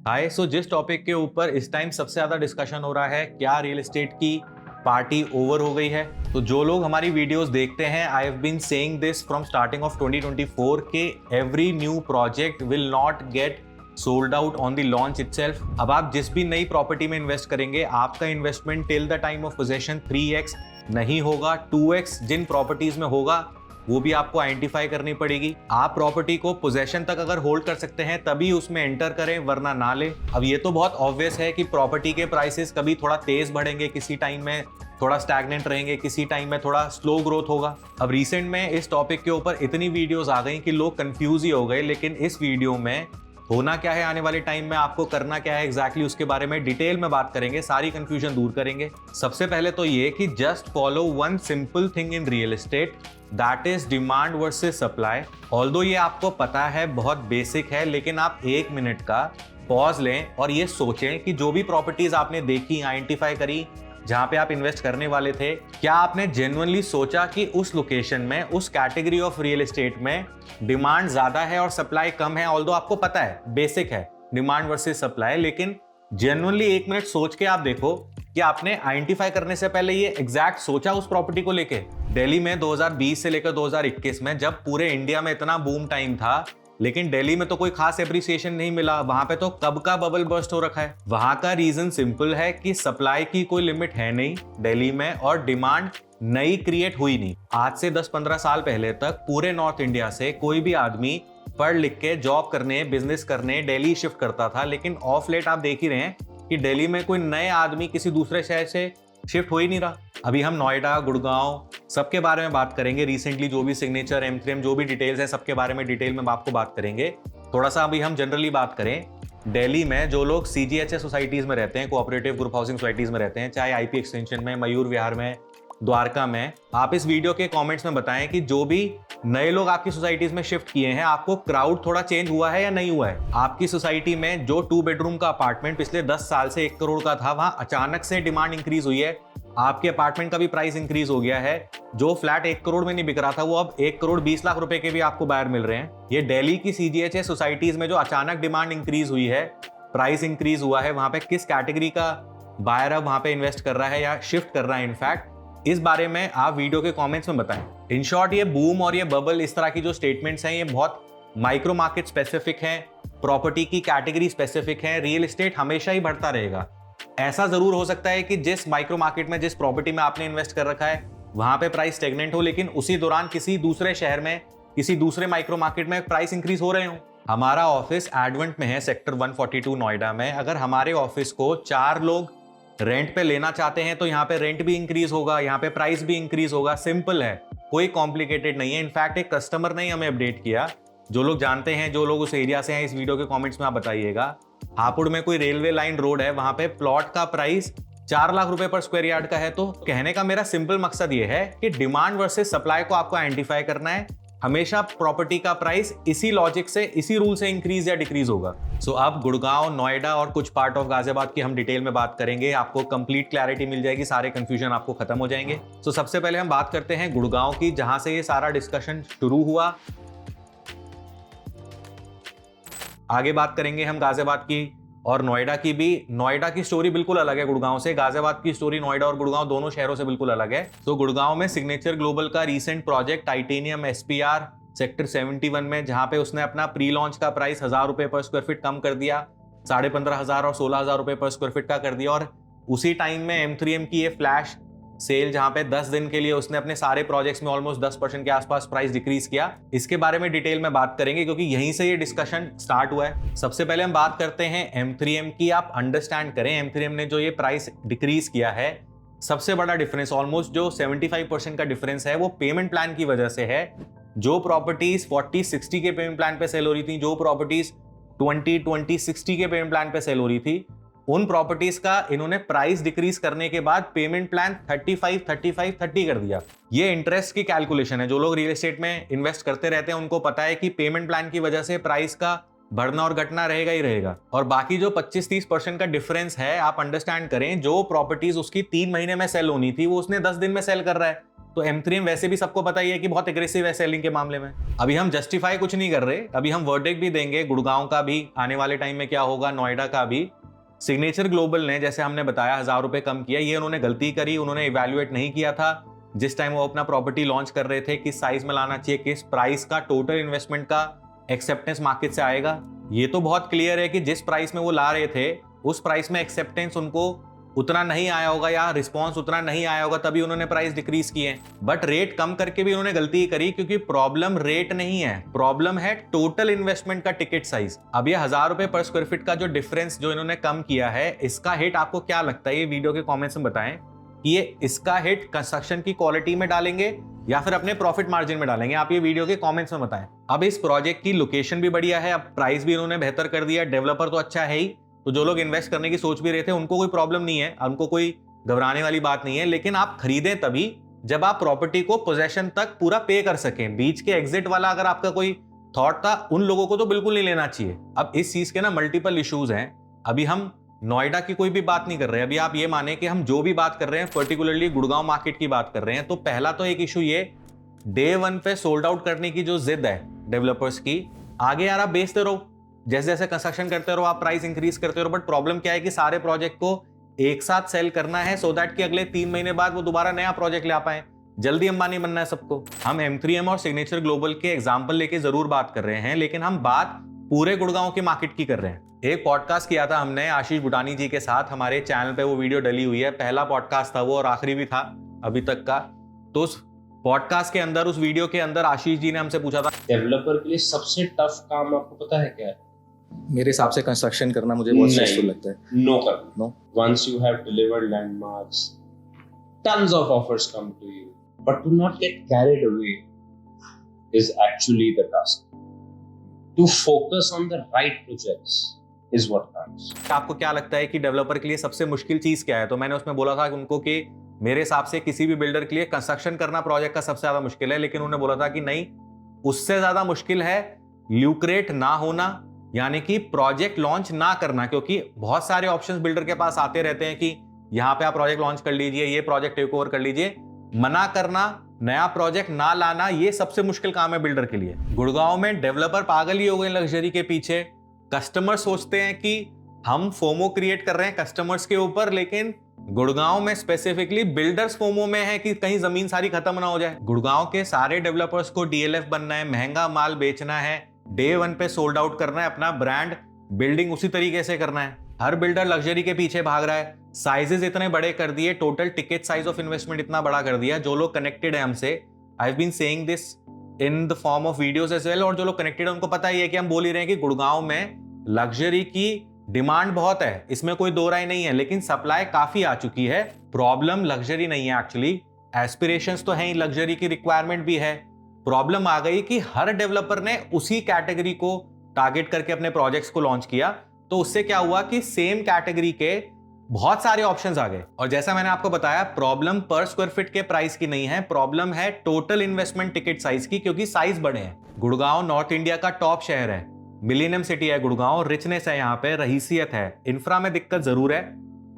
हाय। जिस टॉपिक के ऊपर इस टाइम सबसे ज्यादा डिस्कशन हो रहा है, क्या रियल एस्टेट की पार्टी ओवर हो गई है। तो जो लोग हमारी वीडियोस देखते हैं, I have been saying this from starting of 2024 के every new project will not get sold out on the launch itself. अब आप जिस भी नई प्रॉपर्टी में इन्वेस्ट करेंगे, आपका investment till the time of possession 3x नहीं होगा, 2x जिन प्रॉपर्टीज में होगा वो भी आपको आइडेंटिफाई करनी पड़ेगी। आप प्रॉपर्टी को पोजेशन तक अगर होल्ड कर सकते हैं तभी उसमें एंटर करें, वरना ना ले। अब ये तो बहुत ऑब्वियस है कि प्रॉपर्टी के प्राइसेस कभी थोड़ा तेज बढ़ेंगे, किसी टाइम में थोड़ा स्टैग्नेंट रहेंगे, किसी टाइम में थोड़ा स्लो ग्रोथ होगा। अब रिसेंट में इस टॉपिक के ऊपर इतनी वीडियोस आ गई कि लोग कंफ्यूज ही हो गए, लेकिन इस वीडियो में होना क्या है, आने वाले टाइम में आपको करना क्या है एग्जैक्टली उसके बारे में डिटेल में बात करेंगे, सारी कंफ्यूजन दूर करेंगे। सबसे पहले तो ये कि just follow one simple thing in real estate, that is demand versus supply. Although ये आपको पता है, बहुत बेसिक है, लेकिन आप 1 मिनट का पॉज लें और ये सोचें कि जो भी प्रॉपर्टीज आपने देखी, आइडेंटिफाई करी, जहां पे आप इन्वेस्ट करने वाले थे, क्या आपने जेन्युइनली सोचा कि उस लोकेशन में, उस कैटेगरी ऑफ रियल एस्टेट में डिमांड ज्यादा है और सप्लाई कम है। ऑल्दो आपको पता है, बेसिक है डिमांड वर्सेस सप्लाई, लेकिन जेन्युइनली 1 मिनट सोच के आप देखो कि आपने आइडेंटिफाई करने से पहले ये एग्जैक्ट सोचा उस प्रॉपर्टी को लेके। दिल्ली में 2020 से लेकर 2021 में जब पूरे इंडिया में इतना बूम टाइम था, लेकिन दिल्ली में तो कोई खास एप्रिसिएशन नहीं मिला, वहां पे तो कब का बबल बर्स्ट हो रखा है। वहां का रीजन सिंपल है कि सप्लाई की कोई लिमिट है नहीं दिल्ली में, और डिमांड नई क्रिएट हुई नहीं। आज से 10-15 साल पहले तक पूरे नॉर्थ इंडिया से कोई भी आदमी पढ़ लिख के जॉब करने, बिजनेस करने दिल्ली शिफ्ट करता था, लेकिन ऑफ लेट आप देख ही रहे हैं कि दिल्ली में कोई नए आदमी किसी दूसरे शहर से शिफ्ट हो ही नहीं रहा। अभी हम नोएडा, गुड़गांव सबके बारे में बात करेंगे। रिसेंटली जो भी सिग्नेचर, M3M जो भी डिटेल्स हैं, सबके बारे में डिटेल में आपको बात करेंगे। थोड़ा सा अभी हम जनरली बात करें, दिल्ली में जो लोग CGHS सोसाइटीज में रहते हैं, कोऑपरेटिव ग्रुप हाउसिंग सोसाइटीज में रहते हैं, चाहे IP एक्सटेंशन में, मयूर विहार में, द्वारका में, आप इस वीडियो के कमेंट्स में बताएं कि जो भी नए लोग आपकी सोसाइटीज में शिफ्ट किए हैं, आपको क्राउड थोड़ा चेंज हुआ है या नहीं हुआ है। आपकी सोसाइटी में जो 2 बेडरूम का अपार्टमेंट पिछले 10 साल से 1 करोड़ का था, वहां अचानक से डिमांड इंक्रीज हुई है, आपके अपार्टमेंट का भी प्राइस इंक्रीज हो गया है। जो फ्लैट 1 करोड़ में नहीं बिक रहा था, वो अब 1 करोड़ 20 लाख रुपए के भी आपको बायर मिल रहे हैं। ये दिल्ली की CGHS सोसाइटीज में जो अचानक डिमांड इंक्रीज हुई है, प्राइस इंक्रीज हुआ है, वहां पे किस कैटेगरी का बायर अब वहां पे इन्वेस्ट कर रहा है या शिफ्ट कर रहा है, इनफैक्ट इस बारे में आप वीडियो के कमेंट्स में बताएं। इन शॉर्ट, ये बूम और ये बबल, इस तरह की जो स्टेटमेंट्स हैं, ये बहुत माइक्रो मार्केट स्पेसिफिक हैं, प्रॉपर्टी की कैटेगरी स्पेसिफिक है। रियल एस्टेट हमेशा ही बढ़ता रहेगा। ऐसा जरूर हो सकता है कि जिस माइक्रो मार्केट में, जिस प्रॉपर्टी में आपने इन्वेस्ट कर रखा है, वहां पे प्राइस स्टेगनेंट हो, लेकिन उसी दौरान किसी दूसरे शहर में, किसी दूसरे माइक्रो मार्केट में प्राइस इंक्रीज हो रहे हो। हमारा ऑफिस एडवेंट में है, सेक्टर 142 नोएडा में। अगर हमारे ऑफिस को 4 लोग रेंट पे लेना चाहते हैं तो यहाँ पे रेंट भी इंक्रीज होगा, यहाँ पे प्राइस भी इंक्रीज होगा। सिंपल है, कोई कॉम्प्लिकेटेड नहीं है। इनफैक्ट एक कस्टमर ने हमें अपडेट किया, जो लोग जानते हैं, जो लोग उस एरिया से हैं, इस वीडियो के कमेंट्स में आप बताइएगा। हापुड़ में कोई रेलवे लाइन रोड है, वहां पे प्लॉट का प्राइस 4 लाख रुपए पर स्क्वायर यार्ड का है। तो कहने का मेरा सिंपल मकसद ये है कि डिमांड वर्सेस सप्लाई को आपको आइडेंटिफाई करना है। हमेशा प्रॉपर्टी का प्राइस इसी लॉजिक से, इसी रूल से इंक्रीज या डिक्रीज होगा। सो अब गुड़गांव, नोएडा और कुछ पार्ट ऑफ गाजियाबाद की हम डिटेल में बात करेंगे। आपको कंप्लीट क्लैरिटी मिल जाएगी, सारे कंफ्यूजन आपको खत्म हो जाएंगे। सो सबसे पहले हम बात करते हैं गुड़गांव की, जहां से ये सारा डिस्कशन शुरू हुआ। आगे बात करेंगे हम गाजियाबाद की और नोएडा की भी। नोएडा की स्टोरी बिल्कुल अलग है गुड़गांव से। गाजियाबाद की स्टोरी नोएडा और गुड़गांव दोनों शहरों से बिल्कुल अलग है। तो गुड़गांव में सिग्नेचर ग्लोबल का recent project titanium SPR sector 71 में, जहां पे उसने अपना प्री लॉन्च का प्राइस 1000 रुपए पर स्क्वायर फीट कम कर दिया, 15,500 और 16,000 रुपए पर स्क्वायर फीट का कर दिया। और उसी टाइम में M3M की ये फ्लैश सेल, जहां पे 10 दिन के लिए उसने अपने सारे प्रोजेक्ट्स में ऑलमोस्ट 10% के आसपास प्राइस डिक्रीज किया। इसके बारे में डिटेल में बात करेंगे, क्योंकि यहीं से ये डिस्कशन स्टार्ट हुआ है। सबसे पहले हम बात करते हैं M3M की। आप अंडरस्टैंड करें, M3M ने जो ये प्राइस डिक्रीज किया है, सबसे बड़ा डिफरेंस, ऑलमोस्ट जो 75% का डिफरेंस है, वो पेमेंट प्लान की वजह से है। जो प्रॉपर्टीज 40-60 के पेमेंट प्लान पे सेल हो रही थी, जो प्रॉपर्टीज 20-20-60 के पेमेंट प्लान पे सेल हो रही थी, उन प्रॉपर्टीज का इन्होंने प्राइस डिक्रीज करने के बाद पेमेंट प्लान 35-35-30 कर दिया। ये इंटरेस्ट की कैलकुलेशन है। जो लोग रियल एस्टेट में इन्वेस्ट करते रहते हैं, उनको पता है कि पेमेंट प्लान की वजह से प्राइस का बढ़ना और घटना रहेगा ही रहेगा। और बाकी जो 25-30% का डिफरेंस है, आप अंडरस्टैंड करें, जो प्रॉपर्टीज उसकी 3 महीने में सेल होनी थी, वो उसने 10 दिन में सेल कर रहा है। तो M3M वैसे भी सबको पता ही है कि बहुत एग्रेसिव है सेलिंग के मामले में। अभी हम जस्टिफाई कुछ नहीं कर रहे, अभी हम वर्डिक्ट भी देंगे, गुड़गांव का भी आने वाले टाइम में क्या होगा, नोएडा का भी। सिग्नेचर ग्लोबल ने, जैसे हमने बताया, 1000 रुपए कम किया, ये उन्होंने गलती करी, उन्होंने इवैल्यूएट नहीं किया था जिस टाइम वो अपना प्रॉपर्टी लॉन्च कर रहे थे, किस साइज में लाना चाहिए, किस प्राइस का टोटल इन्वेस्टमेंट का एक्सेप्टेंस मार्केट से आएगा। ये तो बहुत क्लियर है कि जिस प्राइस में वो ला रहे थे उस प्राइस में एक्सेप्टेंस उनको उतना नहीं आया होगा या रिस्पॉन्स उतना नहीं आया होगा, तभी उन्होंने प्राइस डिक्रीज किए। बट रेट कम करके भी उन्होंने गलती करी, क्योंकि प्रॉब्लम रेट नहीं है, प्रॉब्लम है टोटल इन्वेस्टमेंट का टिकट साइज। अब ये 1000 रुपए पर स्क्वायर फीट का जो डिफरेंस जो इन्होंने कम किया है, इसका हिट आपको क्या लगता है, ये वीडियो के कॉमेंट्स में बताएं कि ये इसका हिट कंस्ट्रक्शन की क्वालिटी में डालेंगे या फिर अपने प्रॉफिट मार्जिन में डालेंगे। आप ये वीडियो के कमेंट्स में बताएं। अब इस प्रोजेक्ट की लोकेशन भी बढ़िया है, अब प्राइस भी इन्होंने बेहतर कर दिया, डेवलपर तो अच्छा है ही, तो जो लोग इन्वेस्ट करने की सोच भी रहे थे उनको कोई प्रॉब्लम नहीं है, उनको कोई घबराने वाली बात नहीं है। लेकिन आप खरीदें तभी जब आप प्रॉपर्टी को पोजेशन तक पूरा पे कर सकें। बीच के एग्जिट वाला अगर आपका कोई थॉट था, उन लोगों को तो बिल्कुल नहीं लेना चाहिए। अब इस चीज के ना मल्टीपल इश्यूज हैं। अभी हम नोएडा की कोई भी बात नहीं कर रहे हैं, अभी आप ये माने कि हम जो भी बात कर रहे हैं पर्टिकुलरली गुड़गांव मार्केट की बात कर रहे हैं। तो पहला तो एक इशू ये डे 1 पे सोल्ड आउट करने की जो जिद है डेवलपर्स की, आगे यार आप बेचते रहो, जैसे जैसे कंस्ट्रक्शन करते रहो, आप प्राइस इंक्रीज करते रहो। बट प्रॉब्लम क्या है कि सारे प्रोजेक्ट को एक साथ सेल करना है सो दैट कि अगले 3 महीने बाद वो दोबारा नया प्रोजेक्ट ले आ पाए। जल्दी अंबानी बनना है सबको। हम M3M और सिग्नेचर ग्लोबल के एग्जाम्पल लेके जरूर बात कर रहे हैं, लेकिन हम बात पूरे गुड़गांव के मार्केट की कर रहे हैं। एक पॉडकास्ट किया था हमने आशीष बुटानी जी के साथ, हमारे चैनल पे वो वीडियो डली हुई है, पहला पॉडकास्ट था वो और आखिरी भी था अभी तक का। तो उस पॉडकास्ट के अंदर, उस वीडियो के अंदर आशीष जी ने हमसे पूछा था, डेवलपर के लिए सबसे टफ काम आपको पता है क्या है? मेरे हिसाब से कंस्ट्रक्शन करना मुझे बहुत स्ट्रेसफुल लगता है। नो करना। No. Once you have delivered landmarks, tons of offers come to you, but to not get carried away is actually the task. To focus on the right projects is what counts. आपको क्या लगता है कि developer के लिए सबसे मुश्किल चीज क्या है? तो मैंने उसमें बोला था कि उनको कि मेरे हिसाब से किसी भी बिल्डर के लिए कंस्ट्रक्शन करना प्रोजेक्ट का सबसे ज्यादा मुश्किल है, लेकिन उन्होंने बोला था कि नहीं, उससे ज्यादा मुश्किल है ल्यूक्रेट ना होना, यानी कि प्रोजेक्ट लॉन्च ना करना। क्योंकि बहुत सारे ऑप्शंस बिल्डर के पास आते रहते हैं कि यहाँ पे आप प्रोजेक्ट लॉन्च कर लीजिए, ये प्रोजेक्ट टेक ओवर कर लीजिए। मना करना, नया प्रोजेक्ट ना लाना, ये सबसे मुश्किल काम है बिल्डर के लिए। गुड़गांव में डेवलपर पागल ही हो गए लग्जरी के पीछे। कस्टमर सोचते हैं कि हम फोमो क्रिएट कर रहे हैं कस्टमर्स के ऊपर, लेकिन गुड़गांव में स्पेसिफिकली बिल्डर्स फोमो में है कि कहीं जमीन सारी खत्म ना हो जाए। गुड़गांव के सारे डेवलपर्स को DLF बनना है, महंगा माल बेचना है, डे 1 पे सोल्ड आउट करना है, अपना ब्रांड बिल्डिंग उसी तरीके से करना है। हर बिल्डर लग्जरी के पीछे भाग रहा है, साइजेस इतने बड़े कर दिए, total ticket size of investment इतना बड़ा कर दिया। जो लोग कनेक्टेड है हमसे, I have been saying this in the form of videos as well, और जो लोग कनेक्टेड है उनको पता ही है कि हम बोल ही रहे हैं कि गुड़गांव में लग्जरी की डिमांड बहुत है, इसमें कोई दो राय नहीं है, लेकिन सप्लाई काफी आ चुकी है। प्रॉब्लम लग्जरी नहीं है एक्चुअली, एस्पिरेशंस तो हैं, लग्जरी की रिक्वायरमेंट भी है। प्रॉब्लम आ गई कि हर डेवलपर ने उसी कैटेगरी को टारगेट करके अपने प्रोजेक्ट्स को लॉन्च किया, तो उससे क्या हुआ कि सेम कैटेगरी के बहुत सारे ऑप्शंस आ गए। और जैसा मैंने आपको बताया, प्रॉब्लम पर स्क्वायर फीट के प्राइस की नहीं है, प्रॉब्लम है टोटल इन्वेस्टमेंट टिकट साइज की, क्योंकि साइज बड़े हैं। गुड़गांव नॉर्थ इंडिया का टॉप शहर है, मिलेनियम सिटी है गुड़गांव, रिचनेस है यहाँ पे, रहीसियत है, इंफ्रा में दिक्कत जरूर है,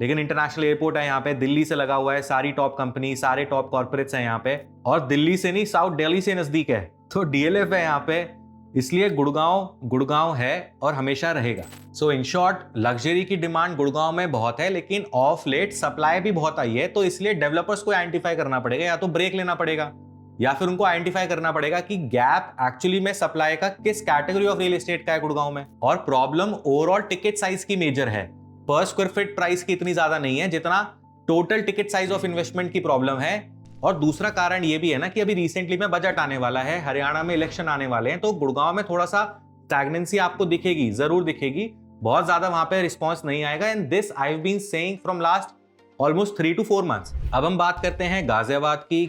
लेकिन इंटरनेशनल एयरपोर्ट है यहाँ पे, दिल्ली से लगा हुआ है, सारी टॉप कंपनी, सारे टॉप कॉर्पोरेट्स हैं यहाँ पे, और दिल्ली से नहीं, साउथ दिल्ली से नजदीक है, तो DLF है यहाँ पे। इसलिए गुड़गांव है और हमेशा रहेगा। सो इन शॉर्ट, लग्जरी की डिमांड गुड़गांव में बहुत है, लेकिन ऑफ लेट सप्लाई भी बहुत आई है, तो इसलिए डेवलपर्स को आइडेंटिफाई करना पड़ेगा, या तो ब्रेक लेना पड़ेगा, या फिर उनको आइडेंटिफाई करना पड़ेगा कि गैप एक्चुअली में सप्लाई का किस कैटेगरी ऑफ रियल एस्टेट का है गुड़गांव में। और प्रॉब्लम ओवरऑल टिकट साइज की मेजर है, पर स्क्वायर फीट प्राइस की इतनी ज्यादा नहीं है जितना total ticket size of investment की प्रॉब्लम है। और दूसरा कारण ये भी है ना कि अभी रिसेंटली में बजट आने वाला है, हरियाणा में इलेक्शन आने वाले हैं, तो गुड़गांव में थोड़ा सा स्टैग्नेंसी आपको दिखेगी, जरूर दिखेगी, बहुत ज्यादा वहां पे रिस्पॉन्स नहीं आएगा। And this I have been saying from last almost 3 to 4 months। अब हम बात करते हैं गाजियाबाद की।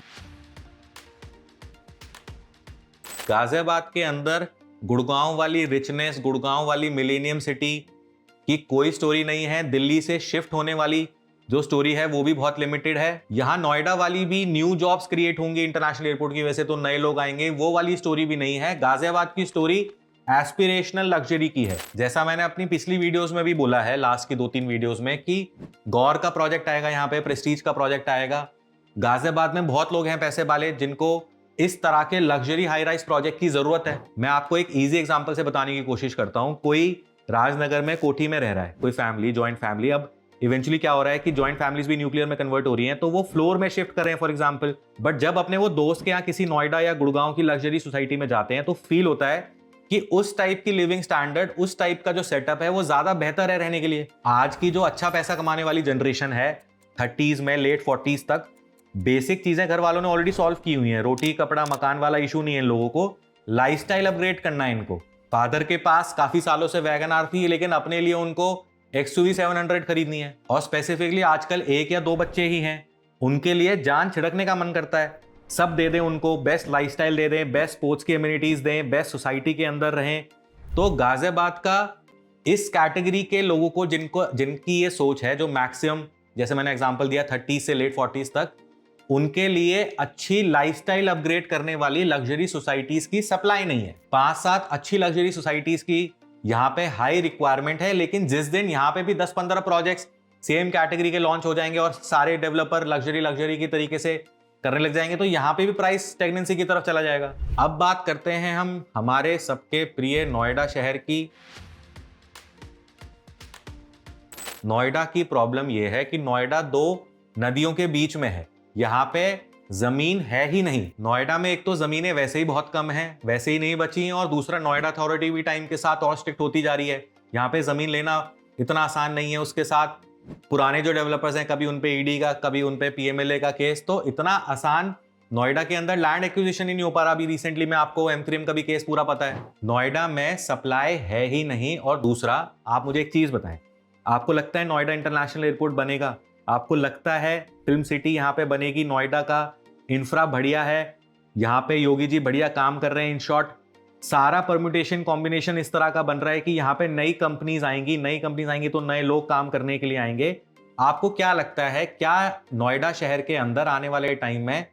गाजियाबाद के अंदर गुड़गांव वाली रिचनेस, गुड़गांव वाली मिलेनियम सिटी की कोई स्टोरी नहीं है। दिल्ली से शिफ्ट होने वाली जो स्टोरी है वो भी बहुत लिमिटेड है। यहां नोएडा वाली भी न्यू जॉब्स क्रिएट होंगी इंटरनेशनल एयरपोर्ट की वजह से, तो नए लोग आएंगे, वो वाली स्टोरी भी नहीं है। गाजियाबाद की स्टोरी एस्पिरेशनल लग्जरी की है। जैसा मैंने अपनी पिछली वीडियोस में भी बोला है, लास्ट की 2-3 वीडियोस में, कि गौर का प्रोजेक्ट आएगा यहाँ पे, प्रेस्टीज का प्रोजेक्ट आएगा, गाजियाबाद में बहुत लोग हैं पैसे वाले जिनको इस तरह के लग्जरी हाई राइज प्रोजेक्ट की जरूरत है। मैं आपको एक इजी एग्जांपल से बताने की कोशिश करता हूं। कोई राजनगर में कोठी में रह रहा है, कोई फैमिली, जॉइंट फैमिली। अब इवेंचुअली क्या हो रहा है कि जॉइंट फैमिलीज भी न्यूक्लियर में कन्वर्ट हो रही हैं, तो वो फ्लोर में शिफ्ट कर रहे हैं फॉर एग्जांपल। बट जब अपने वो दोस्त के यहाँ किसी नोएडा या गुड़गांव की लग्जरी सोसाइटी में जाते हैं तो फील होता है कि उस टाइप की लिविंग स्टैंडर्ड, उस टाइप का जो सेटअप है वो ज्यादा बेहतर है रहने के लिए। आज की जो अच्छा पैसा कमाने वाली जनरेशन है 30s में लेट 40s तक, बेसिक चीजें घर वालों ने ऑलरेडी सॉल्व की हुई हैं। रोटी कपड़ा मकान वाला इशू नहीं है इन लोगों को, लाइफस्टाइल अपग्रेड करना है इनको। फादर के पास काफी सालों से वैगन आर थी, लेकिन अपने लिए उनको XUV 700 खरीदनी है, और स्पेसिफिकली आजकल 1 या 2 बच्चे ही हैं, उनके लिए जान छिड़कने का मन करता है। सब दे दें उनको, बेस्ट लाइफस्टाइल दे दें, बेस्ट स्पोर्ट्स की एमिनिटीज दें, बेस्ट सोसाइटी के अंदर रहें। तो गाजियाबाद का इस कैटेगरी के लोगों को जिनकी ये सोच है, जो मैक्सिमम जैसे मैंने एग्जांपल दिया 30 से लेट 40s तक, उनके लिए अच्छी लाइफस्टाइल अपग्रेड करने वाली लग्जरी सोसाइटीज की सप्लाई नहीं है। 5-7 अच्छी लग्जरी सोसाइटीज की यहाँ पे हाई रिक्वायरमेंट है, लेकिन जिस दिन यहाँ पे भी 10-15 प्रोजेक्ट्स सेम कैटेगरी के लॉन्च हो जाएंगे और सारे डेवलपर लग्जरी की तरीके से करने लग जाएंगे, तो यहाँ पे भी प्राइस स्टैग्नेंसी की तरफ चला जाएगा। अब बात करते हैं हम हमारे सबके प्रिय नोएडा शहर की। नोएडा की प्रॉब्लम यह है कि नोएडा 2 नदियों के बीच में है, यहाँ पे जमीन है ही नहीं। नोएडा में एक तो जमीनें वैसे ही बहुत कम हैं, वैसे ही नहीं बची हैं, और दूसरा नोएडा अथॉरिटी भी टाइम के साथ और स्ट्रिक्ट होती जा रही है। यहाँ पे जमीन लेना इतना आसान नहीं है। उसके साथ पुराने जो डेवलपर्स हैं, कभी उनपे ईडी का, कभी उनपे PMLA का केस, तो इतना आसान नोएडा के अंदर लैंड एक्विजिशन ही नहीं हो पा रहा। अभी रिसेंटली में आपको M3M का भी केस पूरा पता है। नोएडा में सप्लाई है ही नहीं। और दूसरा, आप मुझे एक चीज बताएं, आपको लगता है नोएडा इंटरनेशनल एयरपोर्ट बनेगा? आपको लगता है फिल्म सिटी यहाँ पे बनेगी? नोएडा का इंफ्रा बढ़िया है, यहाँ पे योगी जी बढ़िया काम कर रहे हैं। इन शॉर्ट, सारा परम्यूटेशन कॉम्बिनेशन इस तरह का बन रहा है कि यहाँ पे नई कंपनीज आएंगी तो नए लोग काम करने के लिए आएंगे। आपको क्या लगता है, क्या नोएडा शहर के अंदर आने वाले टाइम में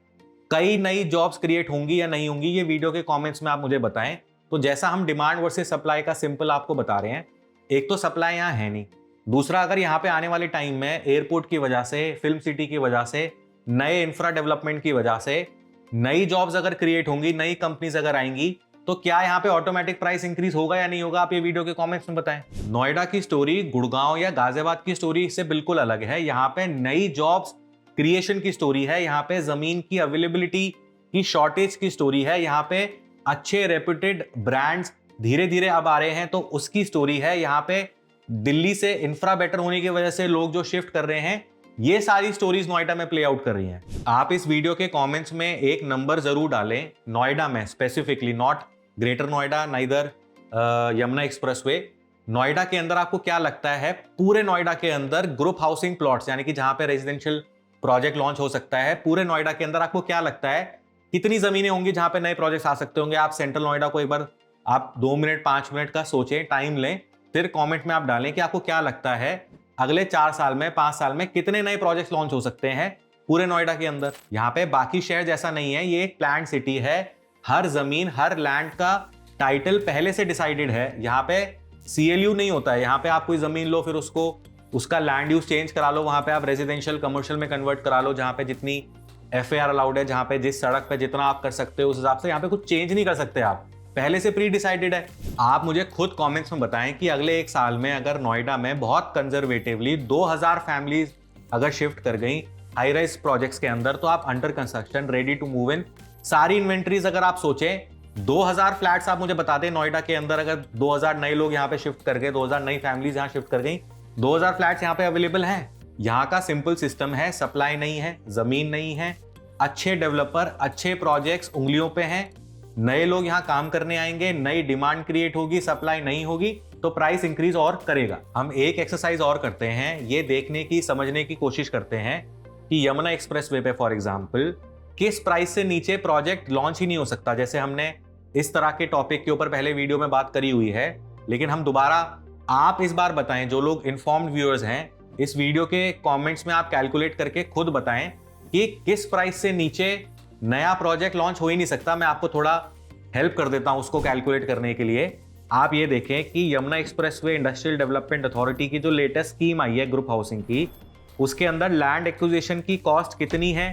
कई नई जॉब्स क्रिएट होंगी या नहीं होंगी? ये वीडियो के कॉमेंट्स में आप मुझे बताएं। तो जैसा हम डिमांड वर्सेस सप्लाई का सिंपल आपको बता रहे हैं, एक तो सप्लाई यहाँ है नहीं, दूसरा अगर यहाँ पे आने वाले टाइम में एयरपोर्ट की वजह से, फिल्म सिटी की वजह से, नए इंफ्रा डेवलपमेंट की वजह से नई जॉब्स अगर क्रिएट होंगी, नई कंपनीज अगर आएंगी, तो क्या यहाँ पे ऑटोमेटिक प्राइस इंक्रीज होगा या नहीं होगा? आप ये वीडियो के कमेंट्स में बताएं। नोएडा की स्टोरी गुड़गांव या गाजियाबाद की स्टोरी से बिल्कुल अलग है। यहाँ पे नई जॉब्स क्रिएशन की स्टोरी है, यहाँ पे जमीन की अवेलेबिलिटी की शॉर्टेज की स्टोरी है, यहाँ पे अच्छे रेप्यूटेड ब्रांड्स धीरे धीरे अब आ रहे हैं तो उसकी स्टोरी है, यहाँ पे दिल्ली से इंफ्रा बेटर होने की वजह से लोग जो शिफ्ट कर रहे हैं, ये सारी स्टोरीज नोएडा में प्ले आउट कर रही हैं। आप इस वीडियो के कमेंट्स में एक नंबर जरूर डालें नोएडा में specifically, not greater Noida, neither Yamuna expressway. Noida के अंदर आपको क्या लगता है, पूरे नोएडा के अंदर ग्रुप हाउसिंग प्लॉट्स, यानी कि जहां पे रेजिडेंशियल प्रोजेक्ट लॉन्च हो सकता है, पूरे नोएडा के अंदर आपको क्या लगता है कितनी जमीनें होंगी जहां पे नए प्रोजेक्ट्स आ सकते होंगे? आप सेंट्रल नोएडा को एक बार आप 2 मिनट 5 मिनट का सोचें, टाइम लें, फिर कमेंट में आप डालें कि आपको क्या लगता है अगले 4 साल में, 5 साल में कितने नए प्रोजेक्ट्स लॉन्च हो सकते हैं पूरे नोएडा के अंदर। यहाँ पे बाकी शहर जैसा नहीं है, ये एक प्लान्ड सिटी है। हर जमीन, हर लैंड का टाइटल पहले से डिसाइडेड है। यहाँ पे CLU नहीं होता है। यहाँ पे आप कोई जमीन लो, फिर उसका लैंड यूज चेंज करा लो, वहां पे आप रेजिडेंशियल कमर्शियल में कन्वर्ट करा लो, जहां पे जितनी FAR अलाउड है, जहां पे जिस सड़क पे जितना आप कर सकते हो उस हिसाब से। यहाँ पे कुछ चेंज नहीं कर सकते आप, पहले से प्री डिसाइडेड है। आप मुझे खुद कमेंट्स में बताएं कि अगले 1 साल में अगर नोएडा में बहुत कंजर्वेटिवली 2000 फैमिलीज अगर शिफ्ट कर गई हाई राइज प्रोजेक्ट्स के अंदर, तो आप under construction, ready to move in, सारी इन्वेंट्रीज अगर आप सोचें, 2000 फ्लैट्स आप मुझे बता दें नोएडा के अंदर, अगर 2000 नए लोग यहाँ पे शिफ्ट कर गए, 2000 नई फैमिलीज यहाँ शिफ्ट कर गई, 2000 फ्लैट्स यहाँ पे अवेलेबल हैं। यहाँ का सिंपल सिस्टम है, सप्लाई नहीं है, जमीन नहीं है, अच्छे डेवलपर, अच्छे प्रोजेक्ट्स उंगलियों पे हैं, नए लोग यहाँ काम करने आएंगे, नई डिमांड क्रिएट होगी, सप्लाई नहीं होगी तो प्राइस इंक्रीज और करेगा। हम एक एक्सरसाइज और करते हैं, ये देखने की, समझने की कोशिश करते हैं कि यमुना एक्सप्रेसवे पे फॉर एग्जांपल किस प्राइस से नीचे प्रोजेक्ट लॉन्च ही नहीं हो सकता। जैसे हमने इस तरह के टॉपिक के ऊपर पहले वीडियो में बात करी हुई है, लेकिन हम दोबारा, आप इस बार बताएं, जो लोग इन्फॉर्म्ड व्यूअर्स हैं, इस वीडियो के कमेंट्स में आप कैलकुलेट करके खुद बताएं कि किस प्राइस से नीचे नया प्रोजेक्ट लॉन्च हो ही नहीं सकता। मैं आपको थोड़ा हेल्प कर देता हूं उसको कैलकुलेट करने के लिए। आप ये देखें कि Yamuna expressway industrial development authority की जो लेटेस्ट स्कीम आई है ग्रुप हाउसिंग की, उसके अंदर लैंड एक्विजिशन की कॉस्ट कितनी है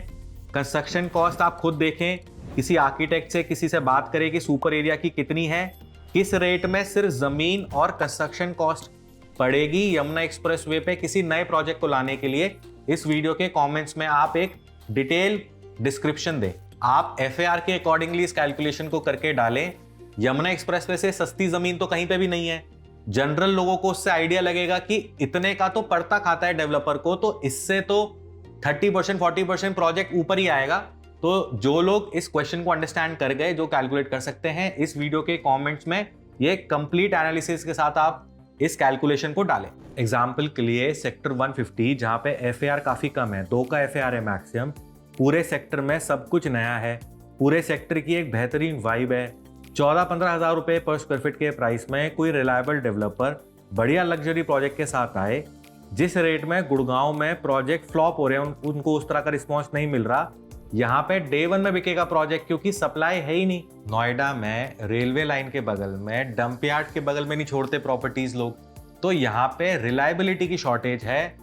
कंस्ट्रक्शन कॉस्ट आप खुद देखें, किसी आर्किटेक्ट से किसी से बात करें कि सुपर एरिया की कितनी है, किस रेट में सिर्फ जमीन और कंस्ट्रक्शन कॉस्ट पड़ेगी यमुना एक्सप्रेस वे पे किसी नए प्रोजेक्ट को लाने के लिए। इस वीडियो के कमेंट्स में आप एक डिटेल डिस्क्रिप्शन दें, आप FAR के अकॉर्डिंगली इस कैलकुलेशन को करके डालें। यमुना एक्सप्रेस वे से सस्ती जमीन तो कहीं पे भी नहीं है। जनरल लोगों को उससे आइडिया लगेगा कि इतने का तो पड़ता खाता है डेवलपर को, तो इससे तो 30% 40% प्रोजेक्ट ऊपर ही आएगा। तो जो लोग इस क्वेश्चन को अंडरस्टैंड कर गए, जो कैलकुलेट कर सकते हैं, इस वीडियो के कमेंट्स में ये कंप्लीट एनालिसिस के साथ आप इस कैलकुलेशन को डालें। एग्जांपल के लिए सेक्टर 150 जहां पे FAR काफी कम है, 2 का FAR है मैक्सिमम, पूरे सेक्टर में सब कुछ नया है, पूरे सेक्टर की एक बेहतरीन वाइब है, 14-15 हज़ार रुपए पर स्क्वायर फीट के प्राइस में कोई रिलायबल डेवलपर बढ़िया लग्जरी प्रोजेक्ट के साथ आए, जिस रेट में गुड़गांव में प्रोजेक्ट फ्लॉप हो रहे हैं, उनको उस तरह का रिस्पॉन्स नहीं मिल रहा, यहाँ पे डे 1 में बिकेगा प्रोजेक्ट क्योंकि सप्लाई है ही नहीं। नोएडा में रेलवे लाइन के बगल में, डंप यार्ड के बगल में नहीं छोड़ते प्रॉपर्टीज लोग, तो यहाँ पे रिलायबिलिटी की शॉर्टेज है।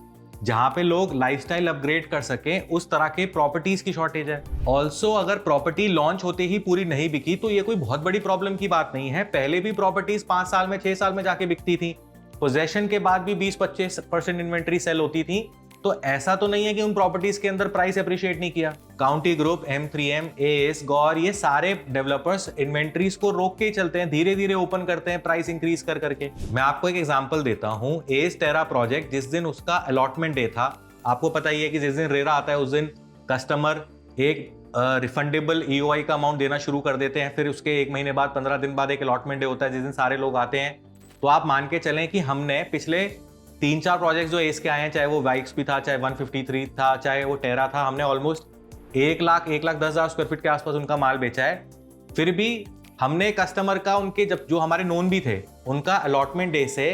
जहां पे लोग लाइफस्टाइल अपग्रेड कर सकें, उस तरह के प्रॉपर्टीज की शॉर्टेज है। ऑल्सो अगर प्रॉपर्टी लॉन्च होते ही पूरी नहीं बिकी तो ये कोई बहुत बड़ी प्रॉब्लम की बात नहीं है। पहले भी प्रॉपर्टीज 5 साल में 6 साल में जाके बिकती थी, पोजेशन के बाद भी 20-25% इन्वेंट्री सेल होती थी, तो ऐसा तो नहीं है कि उन प्रॉपर्टीज के अंदर प्राइस अप्रिशिएट नहीं किया। काउंटी ग्रुप, M3M, AS, गौर, ये सारे डेवलपर्स इन्वेंट्रीज को रोक के ही चलते हैं, धीरे धीरे ओपन करते हैं प्राइस इंक्रीज कर करके। मैं आपको एक एग्जांपल देता हूं, AS टेरा प्रोजेक्ट, जिस दिन उसका अलॉटमेंट डे था, आपको पता ही है कि जिस दिन रेरा आता है उस दिन कस्टमर एक रिफंडेबल EOI का अमाउंट देना शुरू कर देते हैं, फिर उसके 1 महीने बाद 15 दिन बाद एक अलॉटमेंट डे होता है जिस दिन सारे लोग आते हैं। तो आप मान के चलें कि हमने पिछले 3-4 प्रोजेक्ट जो एस के आए हैं, चाहे वो वाइक्स भी था, चाहे 153 था, चाहे वो टेरा था, हमने ऑलमोस्ट 1,10,000 स्क्वायर फीट के आसपास उनका माल बेचा है। फिर भी हमने कस्टमर का, उनके जब जो हमारे नोन भी थे, उनका अलॉटमेंट डे से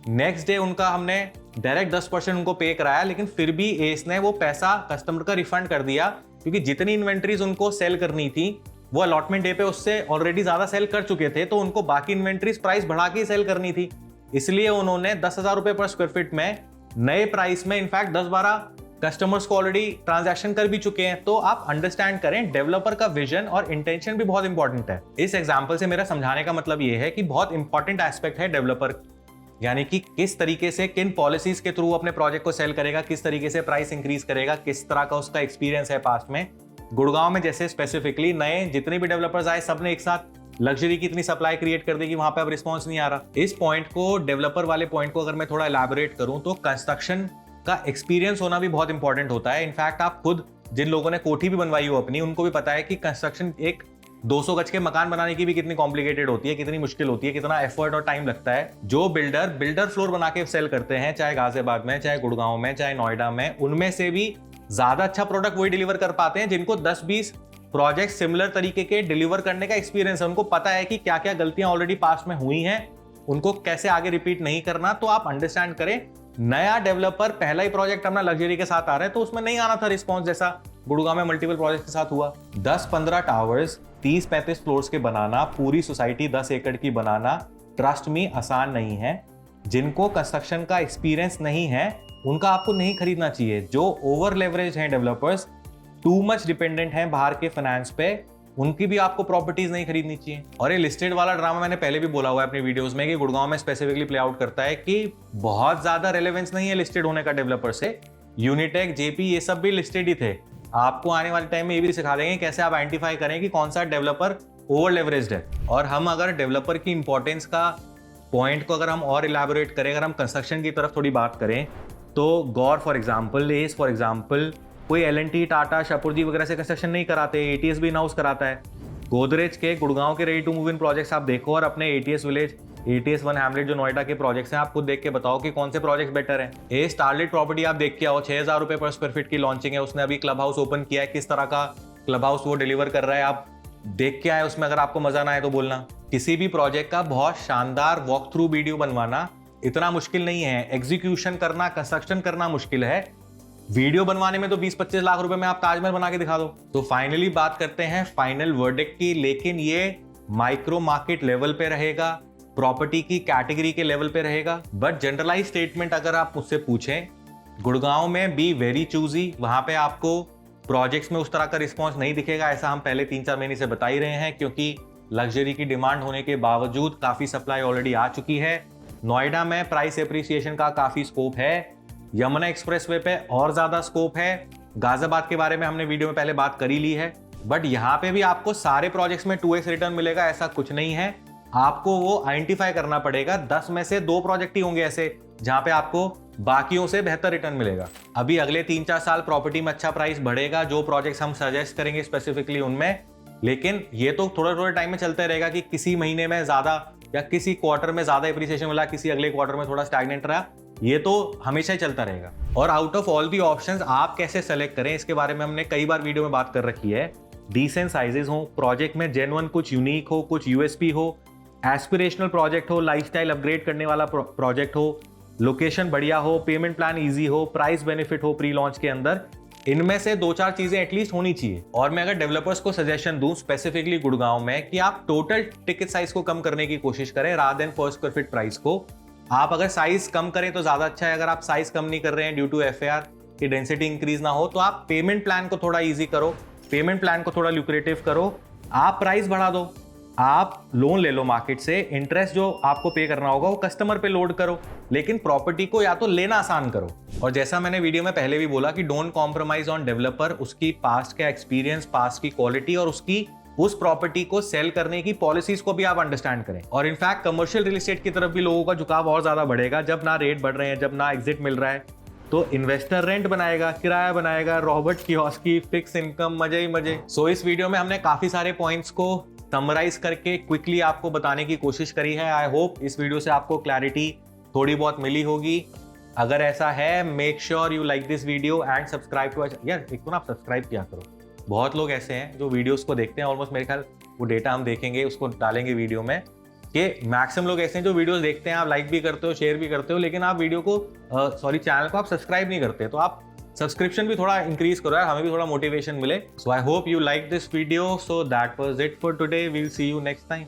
नेक्स्ट डे उनका हमने डायरेक्ट 10% उनको पे कराया, लेकिन फिर भी एस ने वो पैसा कस्टमर का रिफंड कर दिया क्योंकि जितनी इन्वेंट्रीज उनको सेल करनी थी वो अलॉटमेंट डे पे उससे ऑलरेडी ज्यादा सेल कर चुके थे, तो उनको बाकी इन्वेंट्रीज प्राइस बढ़ा के सेल करनी थी। इसलिए उन्होंने 10,000 रुपए पर स्क्वायर फीट में नए प्राइस में इनफैक्ट 10-12 कस्टमर्स को ऑलरेडी ट्रांजैक्शन कर भी चुके हैं। तो आप अंडरस्टैंड करें, डेवलपर का विजन और इंटेंशन भी बहुत इंपॉर्टेंट है। इस एग्जांपल से मेरा समझाने का मतलब ये है कि बहुत इंपॉर्टेंट एस्पेक्ट है डेवलपर, यानी कि किस तरीके से किन पॉलिसीज के थ्रू अपने प्रोजेक्ट को सेल करेगा, किस तरीके से प्राइस इंक्रीज करेगा, किस तरह का उसका एक्सपीरियंस है पास्ट में। गुड़गांव में जैसे स्पेसिफिकली नए जितने भी डेवलपर्स आए, सबने एक साथ लग्जरी की इतनी सप्लाई क्रिएट कर दी कि वहां पे अब रिस्पॉन्स नहीं आ रहा। इस पॉइंट को, डेवलपर वाले पॉइंट को अगर मैं थोड़ा एलैबोरेट करूं तो कंस्ट्रक्शन का एक्सपीरियंस होना भी बहुत इंपॉर्टेंट होता है। इनफैक्ट आप खुद, जिन लोगों ने कोठी भी बनवाई हो अपनी, उनको भी पता है कि कंस्ट्रक्शन, एक 200 गज के मकान बनाने की भी कितनी कॉम्प्लिकेटेड होती है, कितनी मुश्किल होती है, कितना एफर्ट और टाइम लगता है। जो बिल्डर फ्लोर बना के सेल करते हैं, चाहे गाजियाबाद में, चाहे गुड़गांव में, चाहे नोएडा में, उनमें से भी ज्यादा अच्छा प्रोडक्ट वही डिलीवर कर पाते हैं जिनको 10-20 प्रोजेक्ट सिमिलर तरीके के डिलीवर करने का एक्सपीरियंस है। उनको पता है कि क्या क्या गलतियां ऑलरेडी पास्ट में हुई हैं, उनको कैसे आगे रिपीट नहीं करना। तो आप अंडरस्टैंड करें, नया डेवलपर पहला ही प्रोजेक्ट अपना लग्जरी के साथ आ रहा है तो उसमें नहीं आना था रिस्पॉन्स, जैसा गुड़गांव में मल्टीपल प्रोजेक्ट के साथ हुआ। 10-15 टावर्स 30-35 फ्लोर्स के बनाना, पूरी सोसाइटी 10 एकड़ की बनाना, ट्रस्ट में आसान नहीं है। जिनको कंस्ट्रक्शन का एक्सपीरियंस नहीं है उनका आपको नहीं खरीदना चाहिए। जो ओवर लेवरेज हैं डेवलपर्स, टू मच डिपेंडेंट हैं बाहर के फाइनेंस पे, उनकी भी आपको प्रॉपर्टीज नहीं खरीदनी चाहिए। और ये लिस्टेड वाला ड्रामा मैंने पहले भी बोला हुआ है अपनी वीडियोस में कि गुड़गांव में स्पेसिफिकली प्ले आउट करता है कि बहुत ज्यादा रेलेवेंस नहीं है लिस्टेड होने का डेवलपर से। यूनिटेक, जेपी, ये सब भी लिस्टेड ही थे। आपको आने वाले टाइम में ये भी सिखा देंगे कैसे आप आइडेंटिफाई करें कि कौन सा डेवलपर ओवर लेवरेज्ड है। और हम अगर डेवलपर की इंपॉर्टेंस का पॉइंट को अगर हम और इलैबोरेट करें, अगर हम कंस्ट्रक्शन की तरफ थोड़ी बात करें, तो गौर for example, as for example, कोई L&T, टाटा, शाहपुरजी वगैरह से कंस्ट्रक्शन नहीं कराते, ATS भी इनहाउस कराता है। गोदरेज के गुड़गांव के ready to move in projects आप देखो और अपने ATS विलेज, ATS 1 हैमलेट जो नोएडा के प्रोजेक्ट्स हैं, आप खुद देख के बताओ कि कौन से प्रोजेक्ट्स बेटर हैं। ए स्टारलाइट प्रॉपर्टी आप देख के आओ, 6,000 रुपए पर स्क्वायर फीट की लॉन्चिंग है, उसने अभी क्लब हाउस ओपन किया है, किस तरह का क्लब हाउस वो डिलीवर कर रहा है, आप देख के आए उसमें। अगर आपको मजा ना आए तो बोलना। किसी भी प्रोजेक्ट का बहुत शानदार वॉक थ्रू वीडियो बनवाना इतना मुश्किल नहीं है, एग्जीक्यूशन करना, कंस्ट्रक्शन करना मुश्किल है। वीडियो बनवाने में तो 20-25 लाख रुपए में आप ताजमहल बना के दिखा दो। तो फाइनली बात करते हैं फाइनल वर्डिक्ट की, लेकिन ये माइक्रो मार्केट लेवल पे रहेगा, प्रॉपर्टी की कैटेगरी के लेवल पे रहेगा। बट जनरलाइज स्टेटमेंट अगर आप मुझसे पूछें, गुड़गांव में बी वेरी चूजी, वहां पे आपको प्रोजेक्ट्स में उस तरह का रिस्पॉन्स नहीं दिखेगा, ऐसा हम पहले 3-4 महीने से बता ही रहे हैं, क्योंकि लग्जरी की डिमांड होने के बावजूद काफ़ी सप्लाई ऑलरेडी आ चुकी है। नोएडा में प्राइस एप्रिसिएशन का काफ़ी स्कोप है, यमुना एक्सप्रेसवे पे और ज़्यादा स्कोप है, गाजियाबाद के बारे में हमने वीडियो में पहले बात कर ही ली है। बट यहाँ पे भी आपको सारे प्रोजेक्ट्स में 2x रिटर्न मिलेगा ऐसा कुछ नहीं है, आपको वो आइडेंटिफाई करना पड़ेगा। 10 में से 2 प्रोजेक्ट ही होंगे ऐसे जहां पे आपको बाकियों से बेहतर रिटर्न मिलेगा। अभी अगले 3-4 साल प्रॉपर्टी में अच्छा प्राइस बढ़ेगा, जो प्रोजेक्ट्स हम सजेस्ट करेंगे स्पेसिफिकली उनमें, लेकिन ये तो थोड़ा थोड़ा टाइम में चलते रहेगा कि किसी महीने में ज्यादा या किसी क्वार्टर में ज्यादा एप्रिसिएशन मिला, किसी अगले क्वार्टर में थोड़ा स्टैग्नेंट रहा, ये तो हमेशा ही चलता रहेगा। और out of all the options आप कैसे सेलेक्ट करें, इसके बारे में हमने कई बार वीडियो में बात कर रखी है। डिसेंट साइजेस हो, प्रोजेक्ट में जेन्युइन कुछ यूनिक हो, कुछ यूएसपी हो, एस्पिरेशनल प्रोजेक्ट हो, लाइफस्टाइल अपग्रेड करने वाला प्रोजेक्ट हो, लोकेशन बढ़िया हो, पेमेंट प्लान इजी हो, प्राइस बेनिफिट हो प्री लॉन्च के अंदर, इनमें से 2-4 चीजें एटलीस्ट होनी चाहिए। और मैं अगर डेवलपर्स को सजेशन दूं स्पेसिफिकली गुड़गांव में, कि आप टोटल टिकट साइज को कम करने की कोशिश करें रादर देन पर स्क्वायर फीट प्राइस को। आप अगर साइज कम करें तो ज्यादा अच्छा है। अगर आप साइज कम नहीं कर रहे हैं ड्यू टू एफएआर की डेंसिटी इंक्रीज ना हो, तो आप पेमेंट प्लान को थोड़ा ईजी करो, पेमेंट प्लान को थोड़ा ल्यूक्रेटिव करो, आप प्राइस बढ़ा दो, आप लोन ले लो मार्केट से, इंटरेस्ट जो आपको पे करना होगा वो कस्टमर पे लोड करो, लेकिन प्रॉपर्टी को या तो लेना आसान करो। और जैसा मैंने वीडियो में पहले भी बोला कि डोंट कॉम्प्रोमाइज ऑन डेवलपर, उसकी पास्ट का एक्सपीरियंस, पास्ट की क्वालिटी और उसकी उस प्रॉपर्टी को सेल करने की पॉलिसीज को भी आप अंडरस्टैंड करें। और इनफैक्ट कमर्शियल रियल एस्टेट की तरफ भी लोगों का झुकाव और ज्यादा बढ़ेगा, जब ना रेट बढ़ रहे हैं, जब ना एग्जिट मिल रहा है, तो इन्वेस्टर रेंट बनाएगा, किराया बनाएगा, रॉबर्ट कियोस्की, फिक्स इनकम, मजे ही मजे। सो इस वीडियो में हमने काफी सारे पॉइंट्स को समराइज करके क्विकली आपको बताने की कोशिश करी है। आई होप इस वीडियो से आपको क्लैरिटी थोड़ी बहुत मिली होगी। अगर ऐसा है, make sure you like this video and subscribe to यार, एक तो ना आप सब्सक्राइब किया करो। बहुत लोग ऐसे हैं जो वीडियोस को देखते हैं, ऑलमोस्ट मेरे ख्याल वो डेटा हम देखेंगे, उसको डालेंगे वीडियो में, कि मैक्सिमम लोग ऐसे हैं जो वीडियोस देखते हैं, आप लाइक भी करते हो, शेयर भी करते हो, लेकिन आप वीडियो को चैनल को आप सब्सक्राइब नहीं करते। तो आप सब्सक्रिप्शन भी थोड़ा इंक्रीज करो यार, हमें भी थोड़ा मोटिवेशन मिले। So I hope you like this video. So that was it for today, we will see you next time.